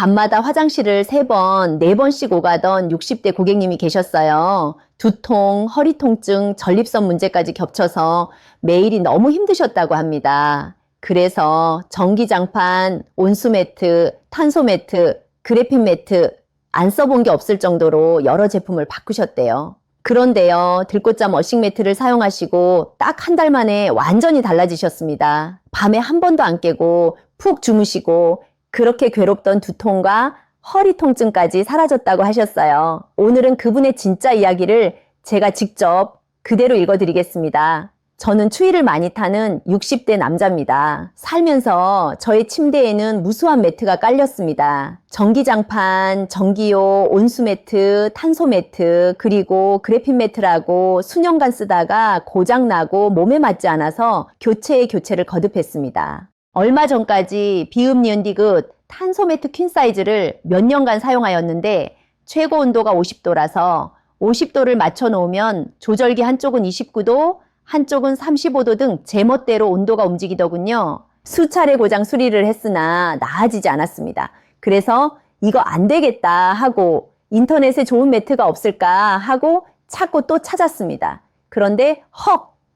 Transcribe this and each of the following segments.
밤마다 화장실을 3번, 4번씩 오가던 60대 고객님이 계셨어요. 두통, 허리 통증, 전립선 문제까지 겹쳐서 매일이 너무 힘드셨다고 합니다. 그래서 전기장판, 온수매트, 탄소매트, 그래핀 매트 안 써본 게 없을 정도로 여러 제품을 바꾸셨대요. 그런데요, 들꽃잠 워싱 매트를 사용하시고 딱 한 달 만에 완전히 달라지셨습니다. 밤에 한 번도 안 깨고 푹 주무시고 그렇게 괴롭던 두통과 허리 통증까지 사라졌다고 하셨어요. 오늘은 그분의 진짜 이야기를 제가 직접 그대로 읽어드리겠습니다. 저는 추위를 많이 타는 60대 남자입니다. 살면서 저의 침대에는 무수한 매트가 깔렸습니다. 전기장판, 전기요, 온수매트, 탄소매트, 그리고 그래핀 매트라고 수년간 쓰다가 고장나고 몸에 맞지 않아서 교체에 교체를 거듭했습니다. 얼마 전까지 비읍 니은 디귿 탄소 매트 퀸 사이즈를 몇 년간 사용하였는데 최고 온도가 50도라서 50도를 맞춰 놓으면 조절기 한쪽은 29도, 한쪽은 35도 등 제멋대로 온도가 움직이더군요. 수차례 고장 수리를 했으나 나아지지 않았습니다. 그래서 이거 안 되겠다 하고 인터넷에 좋은 매트가 없을까 하고 찾고 또 찾았습니다. 그런데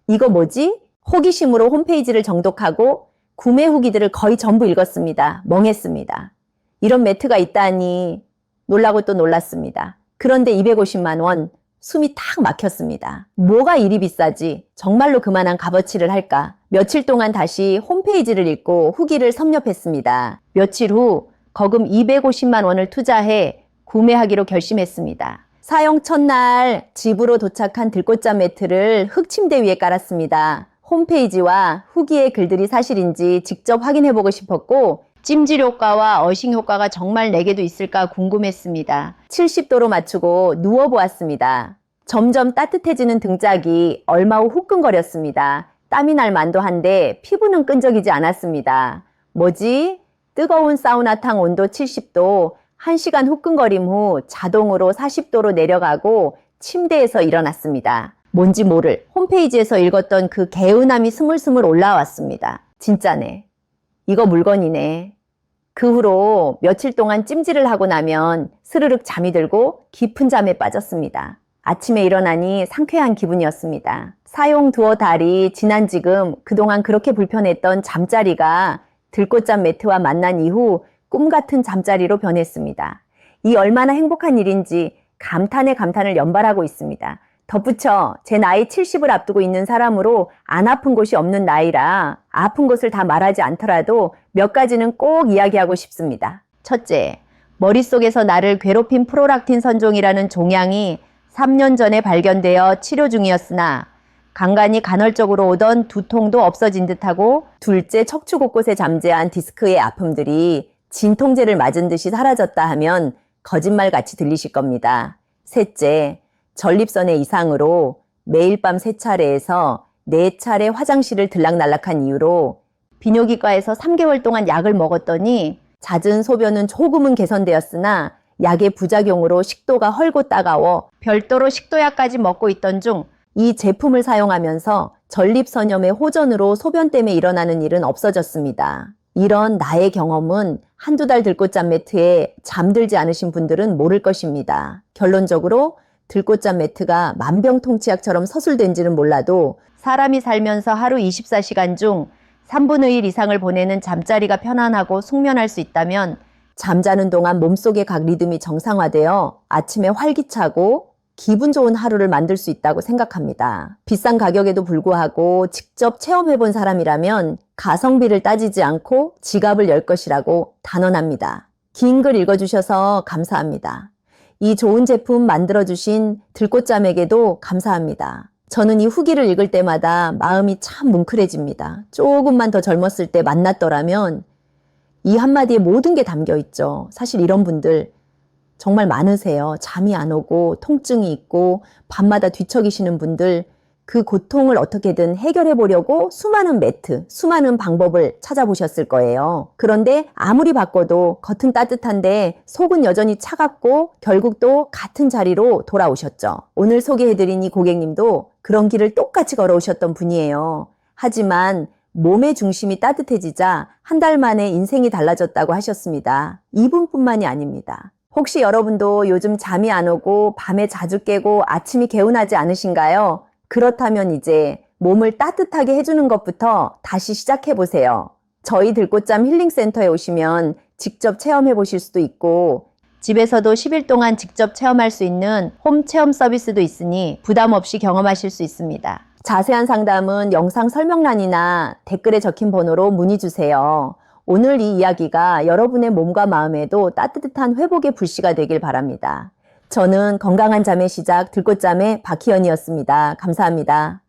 이거 뭐지? 호기심으로 홈페이지를 정독하고 구매 후기들을 거의 전부 읽었습니다. 멍했습니다. 이런 매트가 있다니 놀라고 또 놀랐습니다. 그런데 250만 원, 숨이 탁 막혔습니다. 뭐가 이리 비싸지? 정말로 그만한 값어치를 할까? 며칠 동안 다시 홈페이지를 읽고 후기를 섭렵했습니다. 며칠 후 거금 250만 원을 투자해 구매하기로 결심했습니다. 사용 첫날 집으로 도착한 들꽃잠 매트를 흙침대 위에 깔았습니다. 홈페이지와 후기의 글들이 사실인지 직접 확인해보고 싶었고 찜질 효과와 어싱 효과가 정말 내게도 있을까 궁금했습니다. 70도로 맞추고 누워보았습니다. 점점 따뜻해지는 등짝이 얼마 후 후끈거렸습니다. 땀이 날 만도 한데 피부는 끈적이지 않았습니다. 뭐지? 뜨거운 사우나탕 온도 70도, 1시간 후끈거림 후 자동으로 40도로 내려가고 침대에서 일어났습니다. 뭔지 모를 홈페이지에서 읽었던 그 개운함이 스물스물 올라왔습니다. 진짜네. 이거 물건이네. 그 후로 며칠 동안 찜질을 하고 나면 스르륵 잠이 들고 깊은 잠에 빠졌습니다. 아침에 일어나니 상쾌한 기분이었습니다. 사용 두어 달이 지난 지금 그동안 그렇게 불편했던 잠자리가 들꽃잠 매트와 만난 이후 꿈같은 잠자리로 변했습니다. 이 얼마나 행복한 일인지 감탄에 감탄을 연발하고 있습니다. 덧붙여 제 나이 70을 앞두고 있는 사람으로 안 아픈 곳이 없는 나이라 아픈 곳을 다 말하지 않더라도 몇 가지는 꼭 이야기하고 싶습니다. 첫째, 머릿속에서 나를 괴롭힌 프로락틴 선종이라는 종양이 3년 전에 발견되어 치료 중이었으나 간간이 간헐적으로 오던 두통도 없어진 듯하고 둘째, 척추 곳곳에 잠재한 디스크의 아픔들이 진통제를 맞은 듯이 사라졌다 하면 거짓말같이 들리실 겁니다. 셋째, 전립선의 이상으로 매일 밤 3차례에서 4차례 화장실을 들락날락한 이유로 비뇨기과에서 3개월 동안 약을 먹었더니 잦은 소변은 조금은 개선되었으나 약의 부작용으로 식도가 헐고 따가워 별도로 식도약까지 먹고 있던 중 이 제품을 사용하면서 전립선염의 호전으로 소변 때문에 일어나는 일은 없어졌습니다. 이런 나의 경험은 한두 달 들꽃잠 매트에 잠들지 않으신 분들은 모를 것입니다. 결론적으로 들꽃잠 매트가 만병통치약처럼 서술된지는 몰라도 사람이 살면서 하루 24시간 중 3분의 1 이상을 보내는 잠자리가 편안하고 숙면할 수 있다면 잠자는 동안 몸속의 각 리듬이 정상화되어 아침에 활기차고 기분 좋은 하루를 만들 수 있다고 생각합니다. 비싼 가격에도 불구하고 직접 체험해본 사람이라면 가성비를 따지지 않고 지갑을 열 것이라고 단언합니다. 긴 글 읽어주셔서 감사합니다. 이 좋은 제품 만들어주신 들꽃잠에게도 감사합니다. 저는 이 후기를 읽을 때마다 마음이 참 뭉클해집니다. 조금만 더 젊었을 때 만났더라면 이 한마디에 모든 게 담겨 있죠. 사실 이런 분들 정말 많으세요. 잠이 안 오고 통증이 있고 밤마다 뒤척이시는 분들 그 고통을 어떻게든 해결해 보려고 수많은 매트, 수많은 방법을 찾아보셨을 거예요. 그런데 아무리 바꿔도 겉은 따뜻한데 속은 여전히 차갑고 결국 또 같은 자리로 돌아오셨죠. 오늘 소개해드린 이 고객님도 그런 길을 똑같이 걸어오셨던 분이에요. 하지만 몸의 중심이 따뜻해지자 한 달 만에 인생이 달라졌다고 하셨습니다. 이분뿐만이 아닙니다. 혹시 여러분도 요즘 잠이 안 오고 밤에 자주 깨고 아침이 개운하지 않으신가요? 그렇다면 이제 몸을 따뜻하게 해주는 것부터 다시 시작해 보세요. 저희 들꽃잠 힐링센터에 오시면 직접 체험해 보실 수도 있고 집에서도 10일 동안 직접 체험할 수 있는 홈 체험 서비스도 있으니 부담 없이 경험하실 수 있습니다. 자세한 상담은 영상 설명란이나 댓글에 적힌 번호로 문의 주세요. 오늘 이 이야기가 여러분의 몸과 마음에도 따뜻한 회복의 불씨가 되길 바랍니다. 저는 건강한 잠의 시작 들꽃잠의 박희연이었습니다. 감사합니다.